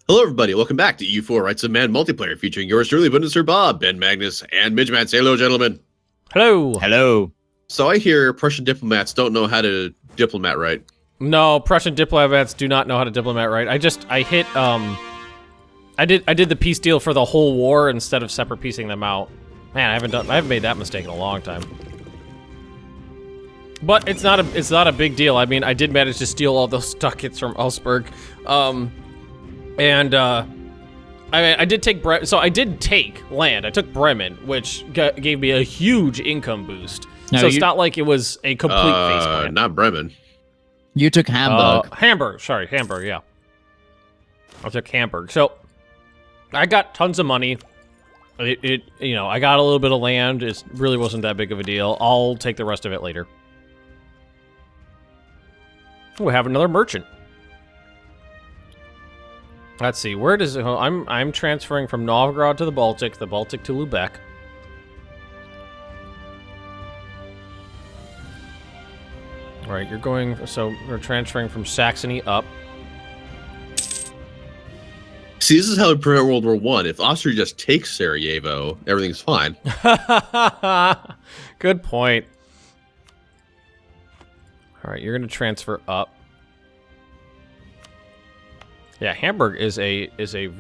Hello, everybody. Welcome back to EU4 Rights of Man multiplayer, featuring yours truly, Bundeswehr Bob, Ben Magnus, and MidgeMan. Say hello, gentlemen. Hello. Hello. So I hear Prussian diplomats don't know how to diplomat right. No, Prussian diplomats do not know how to diplomat right. I did the peace deal for the whole war instead of separate piecing them out. Man, I haven't made that mistake in a long time. But it's not a big deal. I mean, I did manage to steal all those ducats from Augsburg. I did take I did take land. I took Bremen, which gave me a huge income boost. No, so it's not like it was a complete faceplant. Not Bremen. You took Hamburg. Hamburg, yeah. I took Hamburg. So I got tons of money. I got a little bit of land. It really wasn't that big of a deal. I'll take the rest of it later. We have another merchant. Let's see, where does it... I'm transferring from Novgorod to the Baltic to Lubeck. All right, you're going... So, we're transferring from Saxony up. See, this is how we prevent World War I. If Austria just takes Sarajevo, everything's fine. Good point. All right, you're going to transfer up. Yeah, Hamburg is a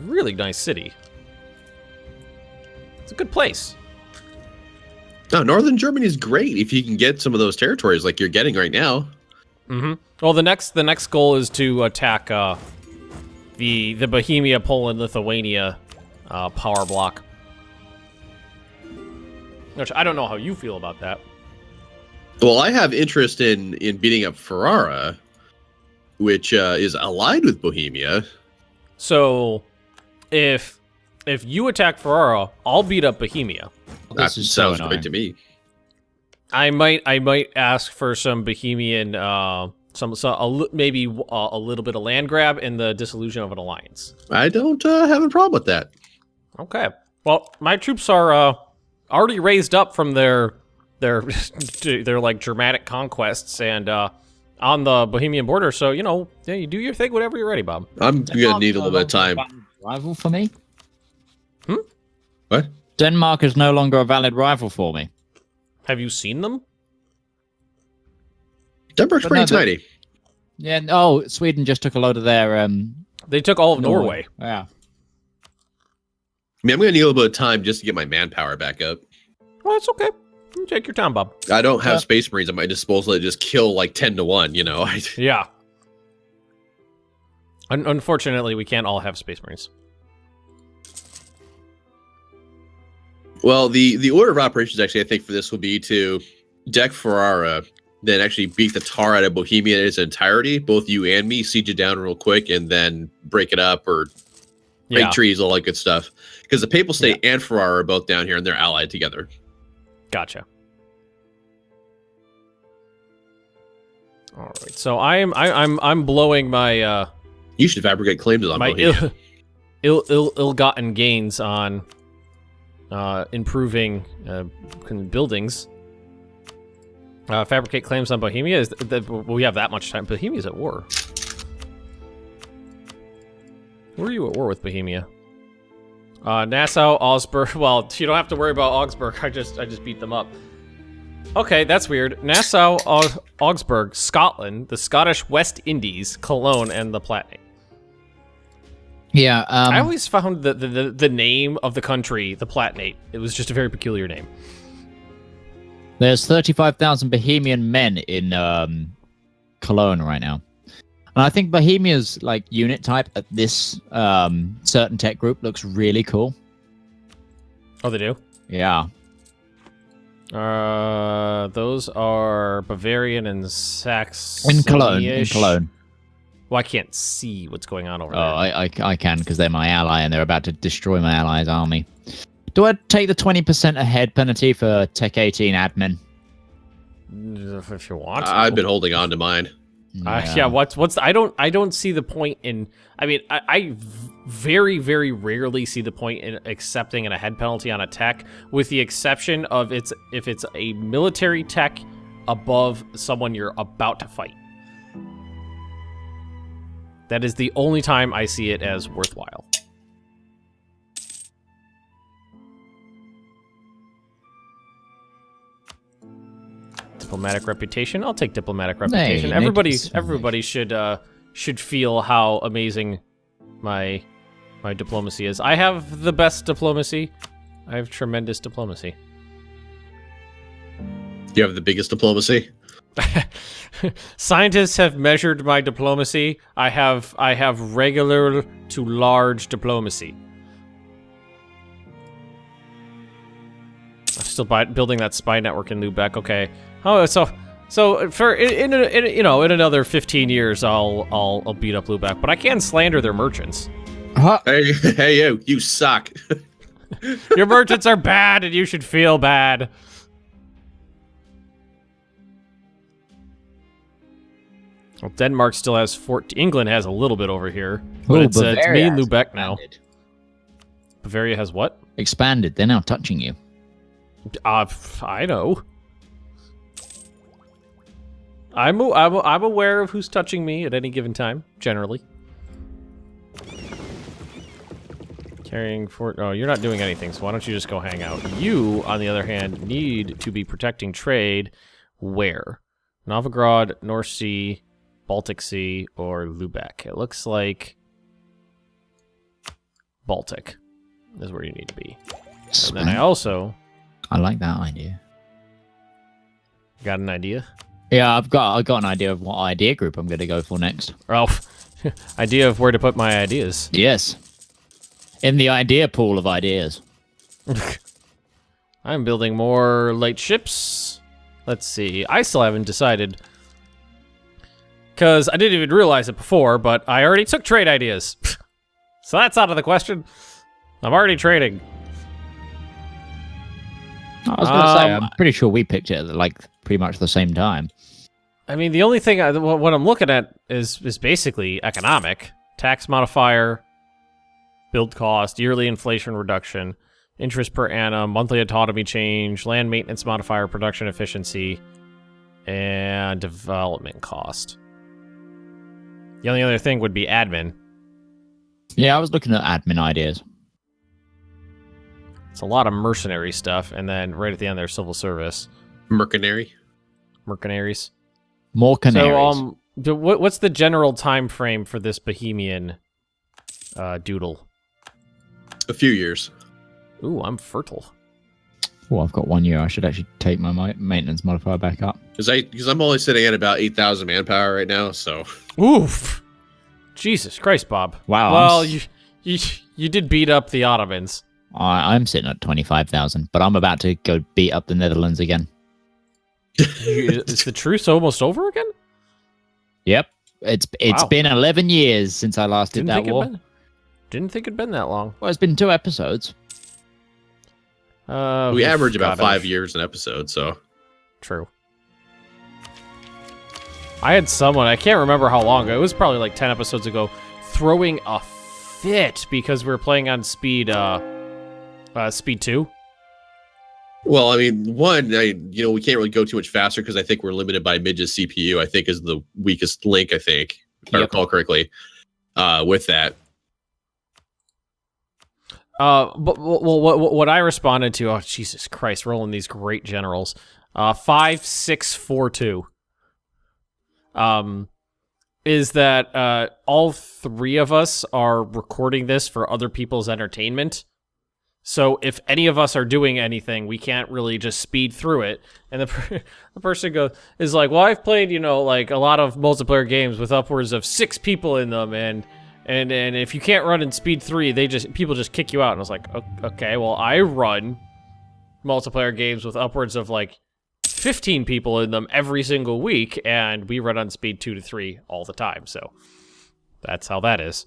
really nice city. It's a good place. No, Northern Germany is great if you can get some of those territories like you're getting right now. Mm-hmm. Well, the next goal is to attack the Bohemia, Poland, Lithuania power block. Which I don't know how you feel about that. Well, I have interest in beating up Ferrara, which is allied with Bohemia. So, if you attack Ferrara, I'll beat up Bohemia. That sounds great to me. I might ask for some Bohemian, maybe a little bit of land grab and the dissolution of an alliance. I don't have a problem with that. Okay. Well, my troops are already raised up from their like dramatic conquests and on the Bohemian border, so you do your thing whenever you're ready, Bob. I'm gonna need a little bit of time. Rival for me? What? Denmark is no longer a valid rival for me. Have you seen them? Denmark's pretty tiny. Yeah. Oh, Sweden just took a load of their. They took all of Norway. Yeah. I mean, I'm gonna need a little bit of time just to get my manpower back up. Well, it's okay. You take your time, Bob. I don't have Space Marines at my disposal that just kill like 10 to 1, you know? Yeah. Unfortunately, we can't all have Space Marines. Well, the order of operations, actually, I think for this will be to deck Ferrara, then actually beat the tar out of Bohemia in its entirety, both you and me, siege it down real quick, and then break it up or break trees, all that good stuff. Because the Papal State and Ferrara are both down here, and they're allied together. Gotcha. All right, so I'm blowing my you should fabricate claims on Bohemia. ill-gotten gains on improving buildings. Fabricate claims on Bohemia. We have that much time. Bohemia's at war. Where are you at war with Bohemia? Nassau, Augsburg. Well, you don't have to worry about Augsburg. I just beat them up. Okay, that's weird. Nassau, Augsburg, Scotland, the Scottish West Indies, Cologne, and the Palatinate. Yeah. I always found the name of the country, the Palatinate, it was just a very peculiar name. There's 35,000 Bohemian men in Cologne right now. And I think Bohemia's like unit type at this certain tech group looks really cool. Oh, they do? Yeah. Those are Bavarian and Saxony. In Cologne. Well, I can't see what's going on over there. Oh, I can because they're my ally and they're about to destroy my ally's army. Do I take the 20% ahead penalty for Tech 18 admin? If you want to. I've been holding on to mine. Yeah. What's I don't see the point in. I mean, I very, very rarely see the point in accepting an ahead penalty on a tech, with the exception of if it's a military tech above someone you're about to fight. That is the only time I see it as worthwhile. Diplomatic reputation. I'll take diplomatic reputation. Hey, Everybody should feel how amazing my diplomacy is. I have the best diplomacy. I have tremendous diplomacy. You have the biggest diplomacy. Scientists have measured my diplomacy. I have regular to large diplomacy. I'm still building that spy network in Lubeck. Okay. Oh, so for in another 15 years, I'll beat up Lubeck, but I can slander their merchants. Huh? Hey, you suck. Your merchants are bad, and you should feel bad. Well, Denmark still has 14. England has a little bit over here, but it's me and Lubeck now. Bavaria has what? Expanded. They're now touching you. I know. I'm aware of who's touching me at any given time, generally. Carrying fort. Oh, you're not doing anything, so why don't you just go hang out? You, on the other hand, need to be protecting trade. Where? Novigrad, North Sea, Baltic Sea, or Lubeck. It looks like Baltic is where you need to be. And then I like that idea. Got an idea? Yeah, I've got an idea of what idea group I'm going to go for next. Oh, idea of where to put my ideas. Yes. In the idea pool of ideas. I'm building more light ships. Let's see. I still haven't decided. Because I didn't even realize it before, but I already took trade ideas. So that's out of the question. I'm already trading. I was going to say, I'm pretty sure we picked it at like pretty much the same time. I mean, the only thing, what I'm looking at is basically economic. Tax modifier, build cost, yearly inflation reduction, interest per annum, monthly autonomy change, land maintenance modifier, production efficiency, and development cost. The only other thing would be admin. Yeah, I was looking at admin ideas. It's a lot of mercenary stuff, and then right at the end there's civil service. Mercenary? Mercenaries. More canaries. So, what's the general time frame for this Bohemian doodle? A few years. Ooh, I'm fertile. Oh, I've got 1 year. I should actually take my maintenance modifier back up. Because I'm only sitting at about 8,000 manpower right now, so... Oof! Jesus Christ, Bob. Wow. Well, you did beat up the Ottomans. I'm sitting at 25,000, but I'm about to go beat up the Netherlands again. Is the truce almost over again? Yep. It's been 11 years since I last did that war. Didn't think it'd been that long. Well, it's been 2 episodes. We average about 5 years an episode, so... True. I had someone, I can't remember how long ago, it was probably like 10 episodes ago, throwing a fit because we were playing on speed 2. Well, I mean, we can't really go too much faster because I think we're limited by Midge's CPU, I think is the weakest link, I think, if I recall correctly, with that. But what I responded to, oh, Jesus Christ, rolling these great generals, 5642, is that all 3 of us are recording this for other people's entertainment. So if any of us are doing anything, we can't really just speed through it. And the person is like, well, I've played, like a lot of multiplayer games with upwards of 6 people in them, and if you can't run in speed 3, people just kick you out. And I was like, okay, well, I run multiplayer games with upwards of like 15 people in them every single week, and we run on speed 2 to 3 all the time. So that's how that is.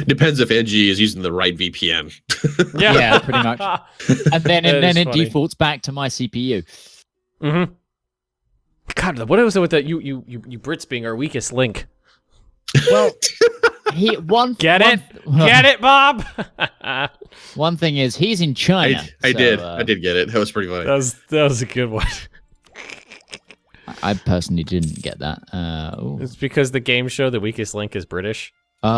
Depends if NG is using the right VPN. Yeah, pretty much. And then it defaults back to my CPU. Mm-hmm. God, what was it with that? You Brits being our weakest link. Well, get it, Bob. One thing is he's in China. I did get it. That was pretty funny. That was a good one. I personally didn't get that. It's because the game show The Weakest Link is British. With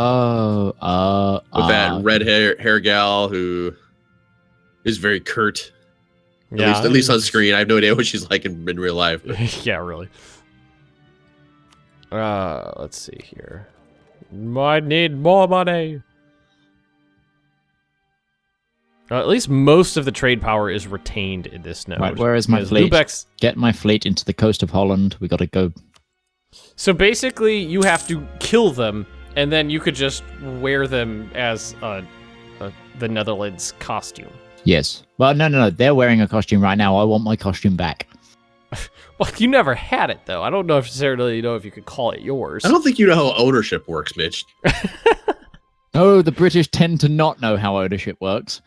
that red hair gal who is very curt. Yeah, at least on screen. I have no idea what she's like in real life. Yeah, really. Let's see here. I need more money. At least most of the trade power is retained in this node. Right, where is my fleet? Get my fleet into the coast of Holland. We gotta go. So basically, you have to kill them, and then you could just wear them as the Netherlands costume. Yes. Well, no. They're wearing a costume right now. I want my costume back. Well, you never had it, though. I don't know necessarily know if you could call it yours. I don't think you know how ownership works, Mitch. Oh, the British tend to not know how ownership works.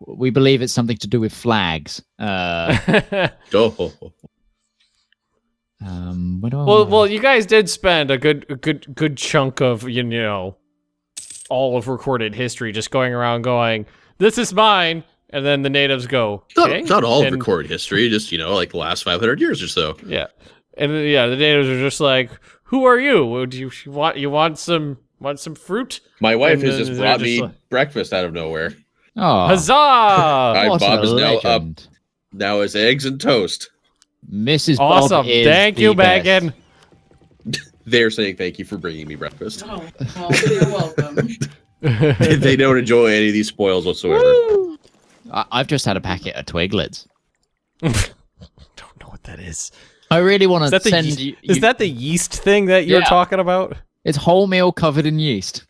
We believe it's something to do with flags. Oh. Well, you guys did spend a good chunk of all of recorded history just going around going, "This is mine," and then the natives go, "Okay." Not all of recorded history, just like the last 500 years or so. Yeah, and the natives are just like, "Who are you? Do you want some fruit?" My wife has just brought me breakfast out of nowhere. Oh, huzzah! Bob is now up. Now it's eggs and toast. Mrs. Awesome. Bob is Thank you, best. Megan. They're saying thank you for bringing me breakfast. Oh, well, you're welcome. They don't enjoy any of these spoils whatsoever. Woo! I've just had a packet of Twiglets. Don't know what that is. I really want to send you. Is that the yeast thing that you're talking about? It's wholemeal covered in yeast.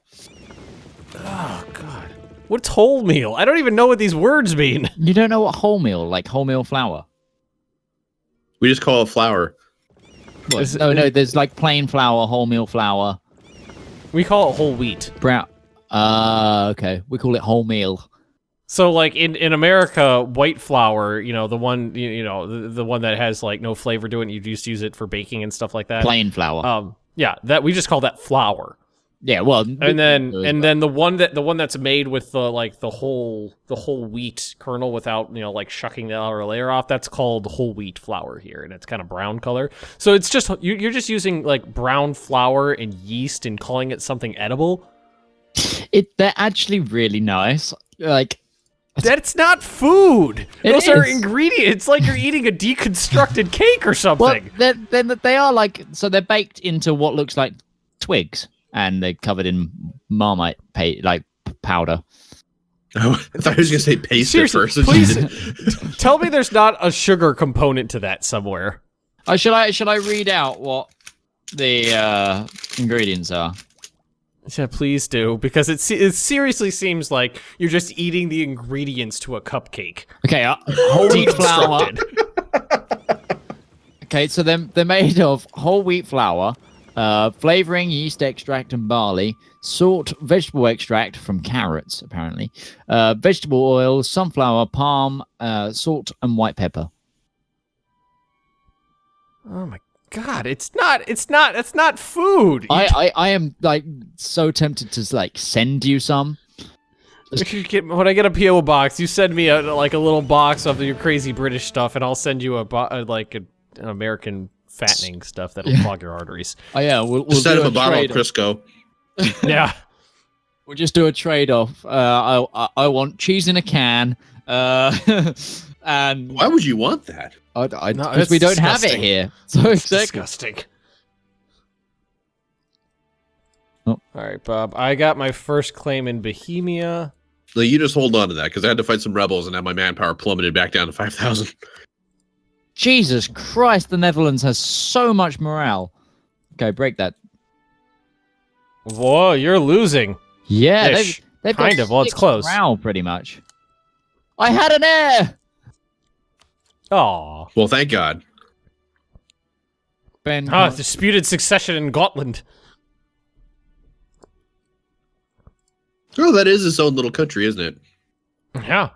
Oh, God. What's wholemeal? I don't even know what these words mean. You don't know what wholemeal, like wholemeal flour? We just call it flour. No, there's like plain flour, wholemeal flour. We call it whole wheat. Brown. Okay. We call it wholemeal. So, like in America, white flour, the one, the one that has like no flavor to it, and you just use it for baking and stuff like that. Plain flour. Yeah, that we just call that flour. Yeah, well, and then the one that's made with the whole wheat kernel without like shucking the outer layer off, that's called whole wheat flour here, and it's kind of brown color. So it's just you're just using like brown flour and yeast and calling it something edible. They're actually really nice. Like, that's not food. Those are is. ingredients. It's like you're eating a deconstructed cake or something. Well, they are like, so they're baked into what looks like twigs. And they're covered in Marmite powder. Oh, I thought I was going to say paste at first. Please tell me there's not a sugar component to that somewhere. Should I read out what the ingredients are? Yeah, please do, because it seriously seems like you're just eating the ingredients to a cupcake. Okay, whole wheat flour. Okay, so they're made of whole wheat flour. Flavoring, yeast extract, and barley. Salt, vegetable extract from carrots, apparently. Vegetable oil, sunflower, palm, salt, and white pepper. Oh my God! It's not food. I am like so tempted to like send you some. When I get a PO box, you send me a little box of your crazy British stuff, and I'll send you an American fattening stuff that'll clog your arteries. Oh yeah, we'll instead do of a bottle of Crisco. Yeah, we'll just do a trade-off. I want cheese in a can, and why would you want that? Because we don't have it here. So it's disgusting. Oh. All right, Bob. I got my first claim in Bohemia. So you just hold on to that, because I had to fight some rebels, and now my manpower plummeted back down to 5,000. Jesus Christ, the Netherlands has so much morale. Okay, break that. Whoa, you're losing. Yeah, they've kind got of. Well, it's close. Morale, pretty much. I had an heir! Aw. Well, thank God. Disputed succession in Gotland. Oh, that is its own little country, isn't it? Yeah.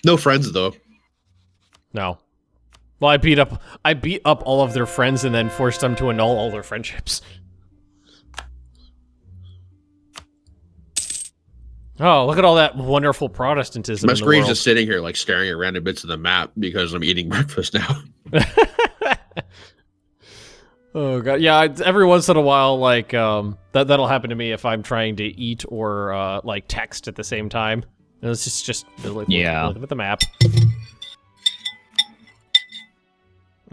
No friends, though. No. Well, I beat up all of their friends and then forced them to annul all their friendships. Oh, look at all that wonderful Protestantism. My in the screen's world. just sitting here, like staring at random bits of the map because I'm eating breakfast now. Oh god, yeah. Every once in a while, like that'll happen to me if I'm trying to eat or like text at the same time. And it's just like, Yeah. look at the map.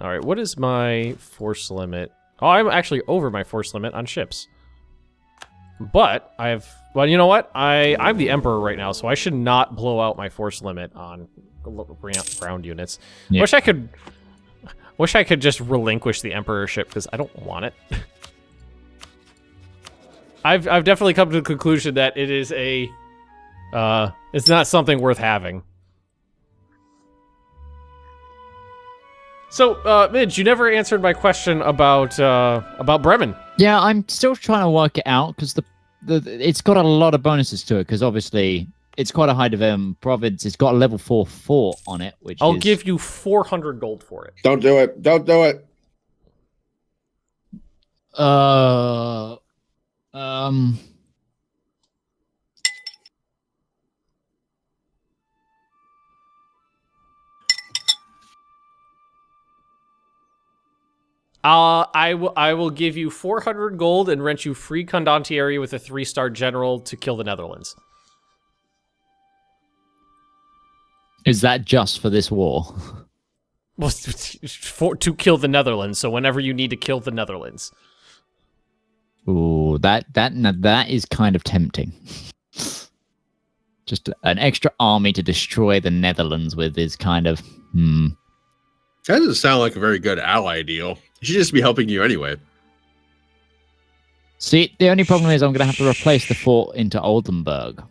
All right, what is my force limit? Oh, I'm actually over my force limit on ships. But well, you know what? I'm the emperor right now, so I should not blow out my force limit on ground units. Yeah. Wish I could just relinquish the emperorship because I don't want it. I've definitely come to the conclusion that it is it's not something worth having. So, Midge, you never answered my question about Bremen. Yeah, I'm still trying to work it out because it's got a lot of bonuses to it. Because obviously it's quite a high development province. It's got a level 4 fort on it, which I'll give you 400 gold for it. Don't do it. Don't do it. I will give you 400 gold and rent you free condottieri with a 3-star general to kill the Netherlands. Is that just for this war? Well, to kill the Netherlands. So whenever you need to kill the Netherlands. Ooh, that is kind of tempting. Just an extra army to destroy the Netherlands with is kind of That doesn't sound like a very good ally deal. He should just be helping you anyway. See, the only problem is I'm going to have to replace the fort into Oldenburg,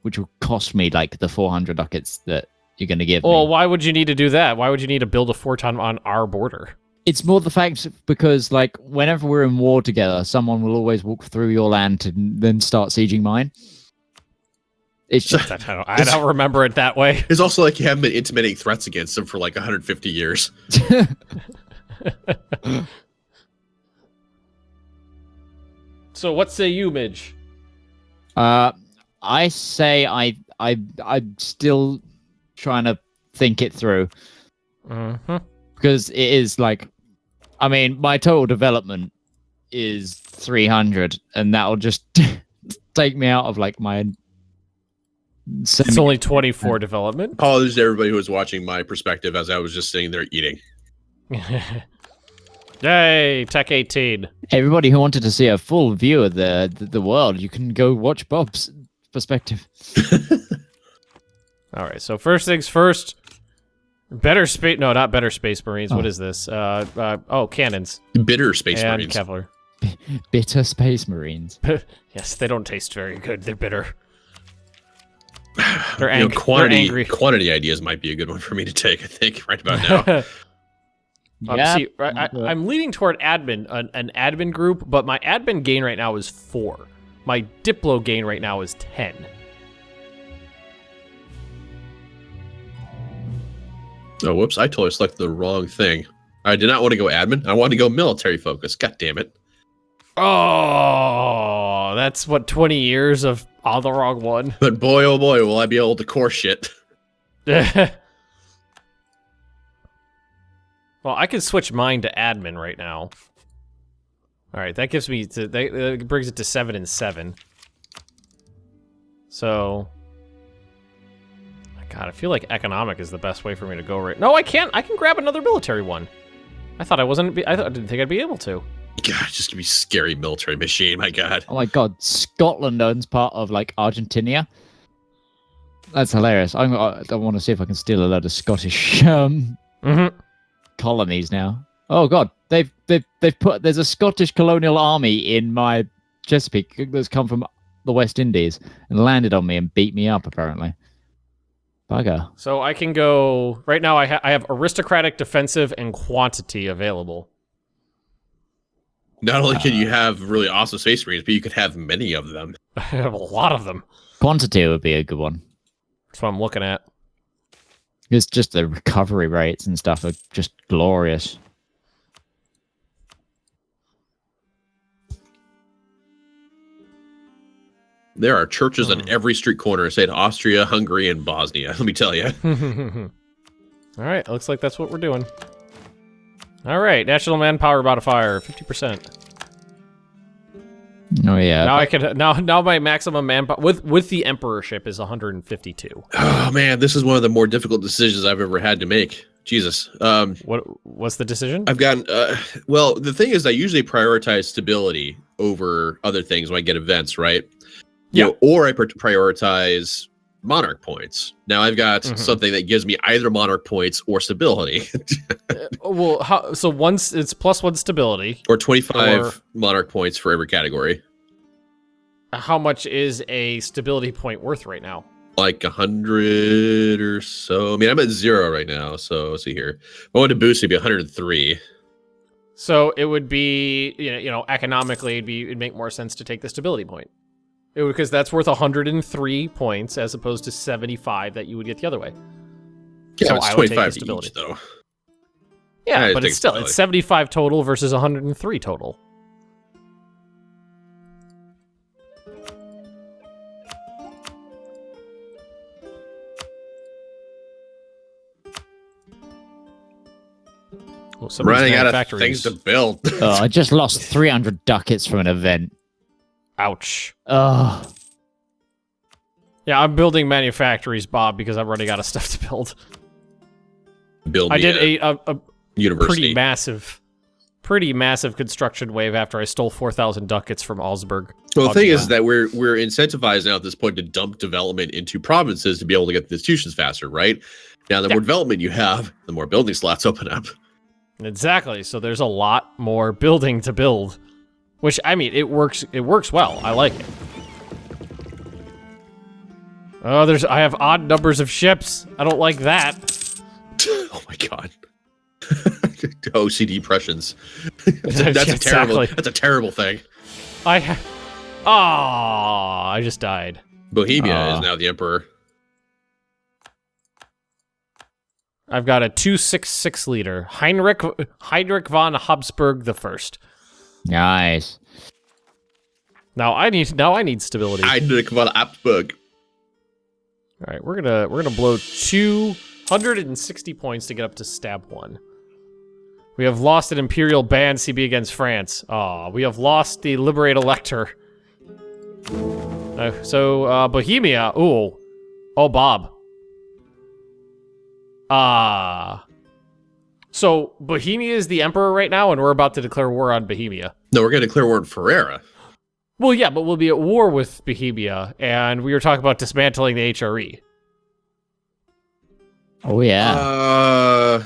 which will cost me like the 400 ducats that you're going to give Well, me. why would you need to do that? Why would you need to build a fort on our border? It's more the fact because, like, whenever we're in war together, someone will always walk through your land to then start sieging mine. It's just, I don't remember it that way. It's also like you haven't been intimating threats against him for like 150 years. So what say you, Midge? I say I'm still trying to think it through. Mm-hmm. Because it is like, I mean, my total development is 300, and that'll just take me out of like my. It's only 24 development. Apologies to everybody who was watching my perspective as I was just sitting there eating. Yay, Tech 18. Everybody who wanted to see a full view of the world, you can go watch Bob's perspective. All right, so first things first. Better space... No, not better space marines. Oh. What is this? Cannons. Bitter space and marines. Kevlar. Bitter space marines. Yes, they don't taste very good. They're bitter. They're angry. Quantity ideas might be a good one for me to take, I think, right about now. See, I'm leaning toward admin, an admin group, but my admin gain right now is 4. My Diplo gain right now is 10. Oh, whoops. I totally selected the wrong thing. I did not want to go admin. I wanted to go military focus. God damn it. Oh, that's what, 20 years of on the wrong one. But boy, oh boy, will I be able to core shit. Well, I can switch mine to admin right now. All right, that gives me that brings it to 7 and 7. So, God, I feel like economic is the best way for me to go right. No, I can't. I can grab another military one. I didn't think I'd be able to. God, just give me scary military machine. My God. Oh my God, Scotland owns part of like Argentina. That's hilarious. I want to see if I can steal a load of Scottish colonies now. Oh God, they've put there's a Scottish colonial army in my Chesapeake that's come from the West Indies and landed on me and beat me up apparently. Bugger. So I can go right now. I have aristocratic, defensive, and quantity available. Not only can you have really awesome space marines, but you could have many of them. I have a lot of them. Quantity would be a good one. That's what I'm looking at. It's just the recovery rates and stuff are just glorious. There are churches on every street corner in Austria, Hungary, and Bosnia. Let me tell you. All right, looks like that's what we're doing. All right, national manpower modifier 50%. Oh yeah. Now I could now my maximum manpower with the emperorship is 152. Oh man, this is one of the more difficult decisions I've ever had to make. Jesus. What's the decision? I've gotten well, the thing is I usually prioritize stability over other things when I get events, right? Yeah. You know, or I prioritize monarch points. Now I've got something that gives me either monarch points or stability. Well, so once it's +1 stability, or 25 monarch points for every category. How much is a stability point worth right now? Like 100 or so. I mean, I'm at 0 right now, so let's see here. If I wanted to boost, it'd be 103. So it would be, you know, economically, it'd make more sense to take the stability point. Because that's worth 103 points as opposed to 75 that you would get the other way. Yeah, so it's I would take 25 the stability. each, though. Yeah, but it's still, it's 75 total versus 103 total. Well, running out of things to build. Oh, I just lost 300 ducats from an event. Ouch. Oh. Yeah, I'm building manufactories, Bob, because I'm running out of stuff to build. Build I did a university. pretty massive construction wave after I stole 4,000 ducats from Augsburg. Well, the thing is that we're incentivized now at this point to dump development into provinces to be able to get the institutions faster, right? Now, the more development you have, the more building slots open up. Exactly. So there's a lot more building to build, which I mean, it works well. I like it. Oh, I have odd numbers of ships. I don't like that. Oh my god. OCD depressions. That's a terrible thing. I just died. Bohemia is now the emperor. I've got a 266 liter Heinrich von Habsburg the First. Nice. Now I need stability. Heinrich von Habsburg. All right, we're gonna blow 260 points to get up to stab 1. We have lost an imperial band CB against France. We have lost the Liberate Elector. Bohemia. Oh, Bob. So Bohemia is the emperor right now, and we're about to declare war on Bohemia. No, we're going to declare war on Ferrara. Well, yeah, but we'll be at war with Bohemia, and we were talking about dismantling the HRE. Oh yeah.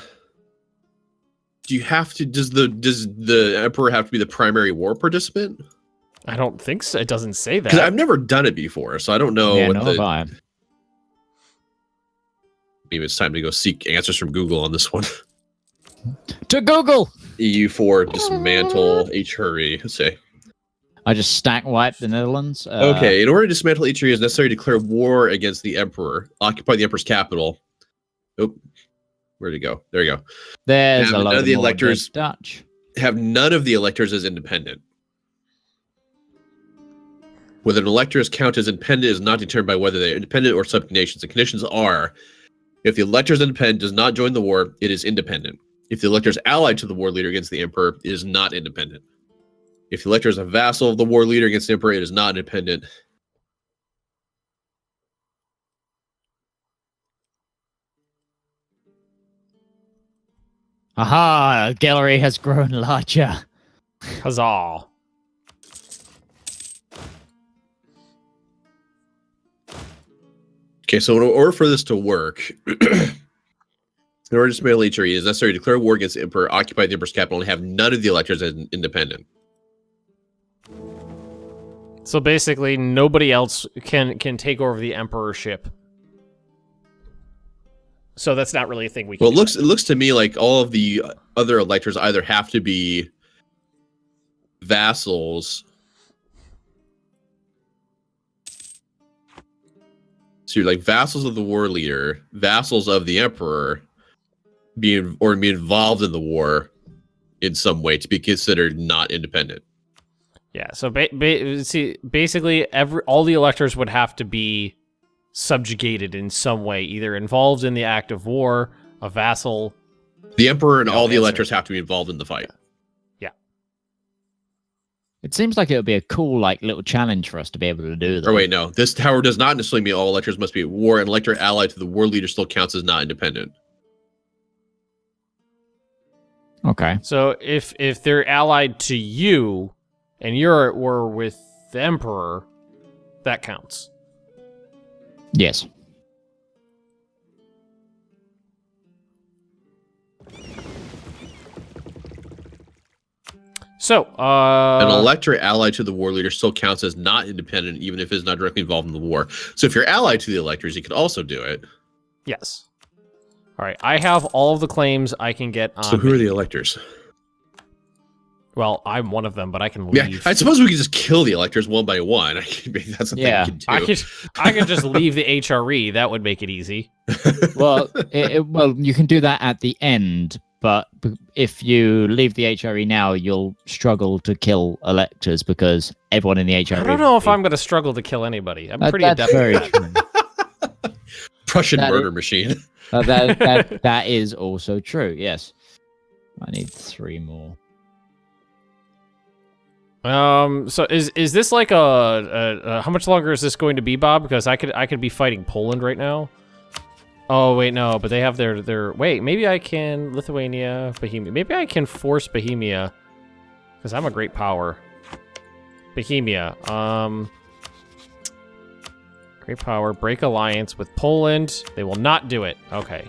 Do you have to? Does the emperor have to be the primary war participant? I don't think so. It doesn't say that. Because I've never done it before, so I don't know. Yeah, what vibe. Maybe it's time to go seek answers from Google on this one. To Google. EU4 dismantle HRE. Let's say. I just stack wiped the Netherlands. Okay, in order to dismantle HRE, it's necessary to declare war against the emperor, occupy the emperor's capital. Oh, where'd it go? There you go. There's a lot of the electors. Dutch. Have none of the electors as independent. Whether an elector is counted as independent is not determined by whether they're independent or subject nations. The conditions are: if the elector is independent, does not join the war, it is independent. If the elector is allied to the war leader against the emperor, it is not independent. If the elector is a vassal of the war leader against the emperor, it is not independent. Aha! Gelre has grown larger. Huzzah. Okay, so in order for this to work, in order to dismantle HRE, it is necessary to declare war against the emperor, occupy the emperor's capital, and have none of the electors as independent. So basically, nobody else can take over the emperorship. So that's not really a thing we can do. It looks to me like all of the other electors either have to be vassals. So you're like vassals of the war leader, vassals of the emperor, be involved in the war in some way to be considered not independent. Yeah. So basically, all the electors would have to be subjugated in some way, either involved in the act of war, a vassal, The emperor and all the answer. electors have to be involved in the fight. Yeah. It seems like it would be a cool, like, little challenge for us to be able to do that. Or wait, no. This tower does not necessarily mean all electors must be at war. An elector allied to the war leader still counts as not independent. Okay. So if they're allied to you, and you're at war with the emperor, that counts. Yes. So, An elector allied to the war leader still counts as not independent, even if it's not directly involved in the war. So if you're allied to the electors, you could also do it. yes. All right, I have all of the claims I can get on. So who are the electors? Well, I'm one of them, but I can leave. Yeah, I suppose we could just kill the electors one by one. That's a thing we could do. I could just leave the HRE. That would make it easy. Well, well, you can do that at the end, but if you leave the HRE now, you'll struggle to kill electors because everyone in the HRE. I don't know if I'm going to struggle to kill anybody. I'm pretty that's adept. very true. Prussian That murder machine. That is also true. Yes, I need 3 more. So is this like a how much longer is this going to be, Bob? Because I could be fighting Poland right now. Oh wait, no, but they have their wait. Maybe I can Lithuania, Bohemia. Maybe I can force Bohemia, because I'm a great power. Bohemia, great power. Break alliance with Poland. They will not do it. Okay.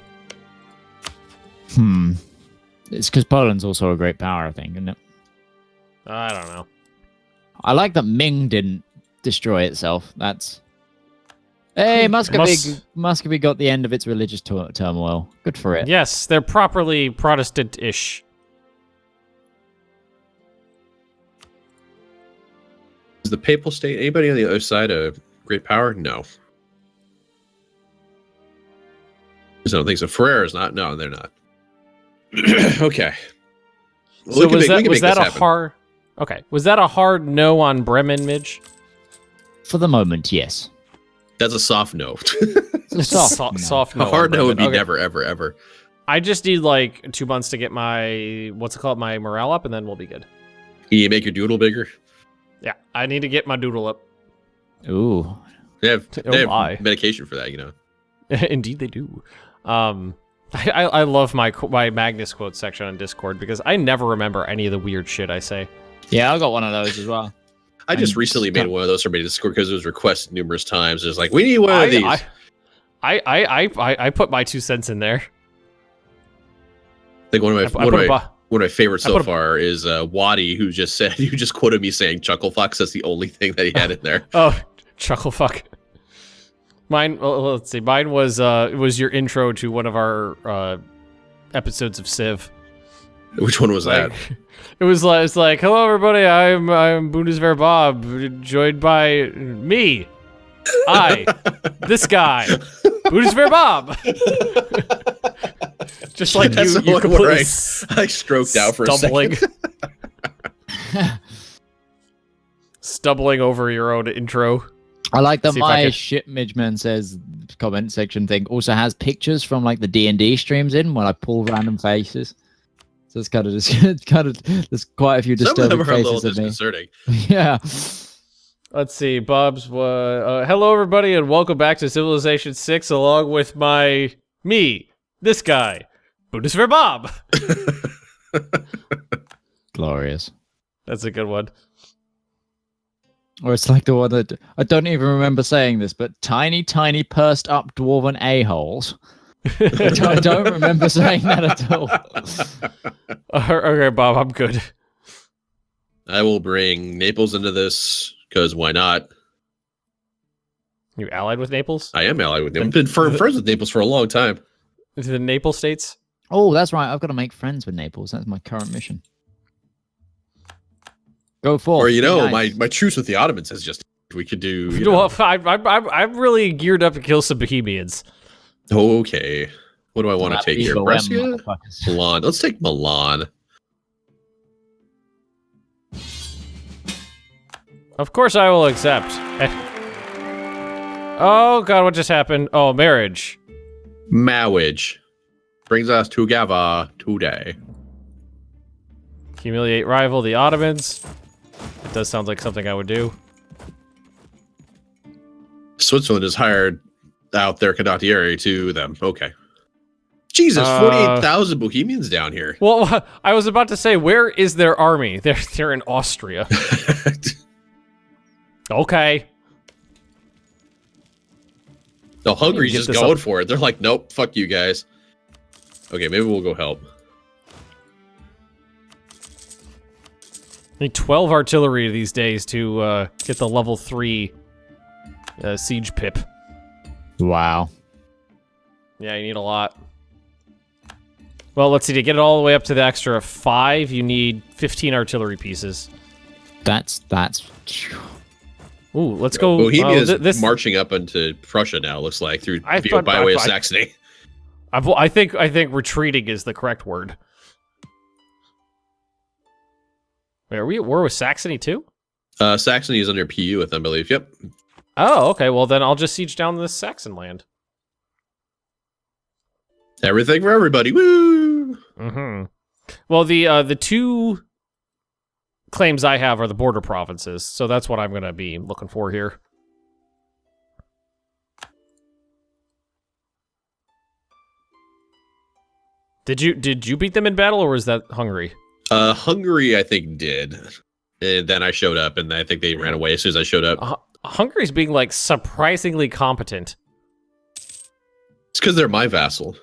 It's because Poland's also a great power, I think, isn't it? I don't know. I like that Ming didn't destroy itself. That's... Hey, Muscovy got the end of its religious turmoil. Good for it. Yes, they're properly Protestant-ish. Is the papal state anybody on the other side a great power? No. I don't think so. Ferrer is not. No, they're not. Okay. Well, So was that a hard? Okay, was that a hard no on Bremen, Midge? For the moment, yes. That's a soft no. It's a soft, Soft no. A hard on no would be Bremen. Okay. never, ever, ever. I just need like 2 months to get my my morale up, and then we'll be good. Can you make your doodle bigger? Yeah, I need to get my doodle up. Ooh. They have my. medication for that, you know. Indeed, they do. I love my Magnus quote section on Discord because I never remember any of the weird shit I say. Yeah, I got one of those as well. I just recently made one of those for me to Discord because it was requested numerous times. It's like, we need one of these. I put my 2 cents in there. I think one of my favorites so far is Waddy, who just quoted me saying chuckle fucks. That's the only thing that he had in there. Oh, chuckle fuck. Mine. Well, let's see. Mine was it was your intro to one of our episodes of Civ. Which one was that? It was like, it's like, hello everybody, I'm Bundeswehr Bob, joined by me, this guy, Bundeswehr Bob. Just like That's you completely I stroked out for a second. Stumbling over your own intro. I like that See if I my can- shit MidgeMan says comment section thing also has pictures from like the D&D streams in when I pull random faces. So it's kind of there's quite a few Some of them disturbing are a little faces of me. disconcerting. Yeah. Let's see, Bob's. Hello everybody, and welcome back to Civilization 6, along with me, this guy, Bundeswehr Bob. Glorious. That's a good one. Or it's like the one that I don't even remember saying this, but tiny pursed up dwarven a-holes. I don't remember saying that at all. Okay, Bob, I'm good. I will bring Naples into this because why not? You allied with Naples? I am allied with them. I've been friends with Naples for a long time. The Naples states? Oh, that's right. I've got to make friends with Naples. That's my current mission. Go forth. Or nice. my truce with the Ottomans has just we could do. Well, I'm really geared up to kill some Bohemians. Okay. What do I want to take here? Evil Brescia? motherfuckers. Milan. Let's take Milan. Of course I will accept. Oh god, what just happened? Oh, marriage. Marriage. Brings us together today. Humiliate rival, the Ottomans. It does sound like something I would do. Switzerland is hired out their condottieri to them. Okay. Jesus, 48,000 Bohemians down here. Well, I was about to say, where is their army? They're in Austria. Okay. No, Hungary's Get just this going up. for it. They're like, nope, fuck you guys. Okay, maybe we'll go help. I need 12 artillery these days to get the level 3 siege pip. Wow. Yeah, you need a lot. Well, let's see. To get it all the way up to the extra 5, you need 15 artillery pieces. That's. Ooh, let's go. Bohemia is this marching up into Prussia now, looks like, through thought- by way of Saxony. I think retreating is the correct word. Wait, are we at war with Saxony too? Saxony is under PU with them, I believe. Yep. Oh, okay. Well, then I'll just siege down this Saxon land. Everything for everybody. Woo! Mm-hmm. Well, the 2 claims I have are the border provinces, so that's what I'm going to be looking for here. Did you beat them in battle, or was that Hungary? Hungary, I think, did. And then I showed up, and I think they ran away as soon as I showed up. Hungary's being, like, surprisingly competent. It's because they're my vassal.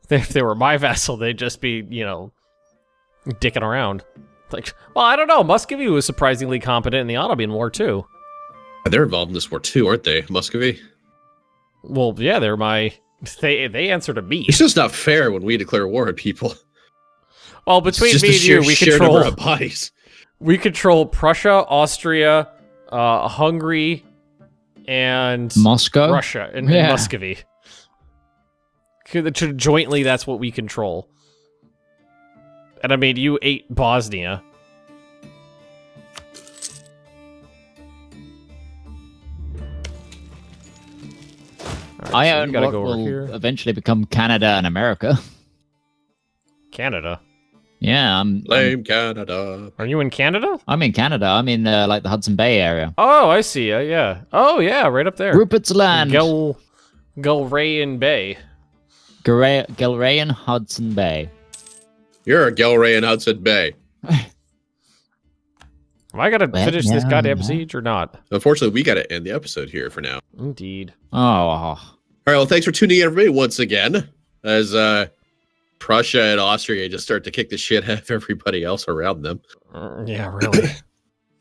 If they were my vassal, they'd just be, dicking around. Like, well, I don't know. Muscovy was surprisingly competent in the Ottoman War, too. They're involved in this war, too, aren't they? Muscovy? Well, yeah, they're my... They answer to me. It's just not fair when we declare war on people. Well, between It's just me the and you, we sheer control... number of bodies. We control Prussia, Austria, Hungary, and Moscow? Russia, and Yeah. Muscovy. Jointly, that's what we control. And I mean, you ate Bosnia. All right, I so we own gotta what go over will here. eventually become Canada and America. Canada. Yeah, Blame Canada. Are you in Canada? I'm in Canada. I'm in like the Hudson Bay area. Oh, I see. Yeah. Oh, yeah, right up there. Rupert's Land. Gelre Bay. Gelre and Hudson Bay. You're a Gelre in Hudson Bay. Am I gonna Well, finish this yeah, goddamn yeah. siege or not? Unfortunately, we got to end the episode here for now. Indeed. Oh. All right, well, thanks for tuning in, everybody, once again, as Prussia and Austria just start to kick the shit out of everybody else around them. Yeah, really.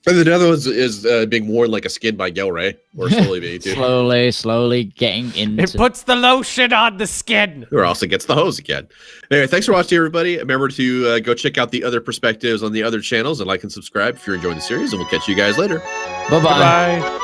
And the Netherlands is being worn like a skin by Gelre, or slowly being too. Slowly getting into... It puts the lotion on the skin. Or also gets the hose again. Anyway, thanks for watching, everybody. Remember to go check out the other perspectives on the other channels and like and subscribe if you're enjoying the series, and we'll catch you guys later. Bye-bye. Bye.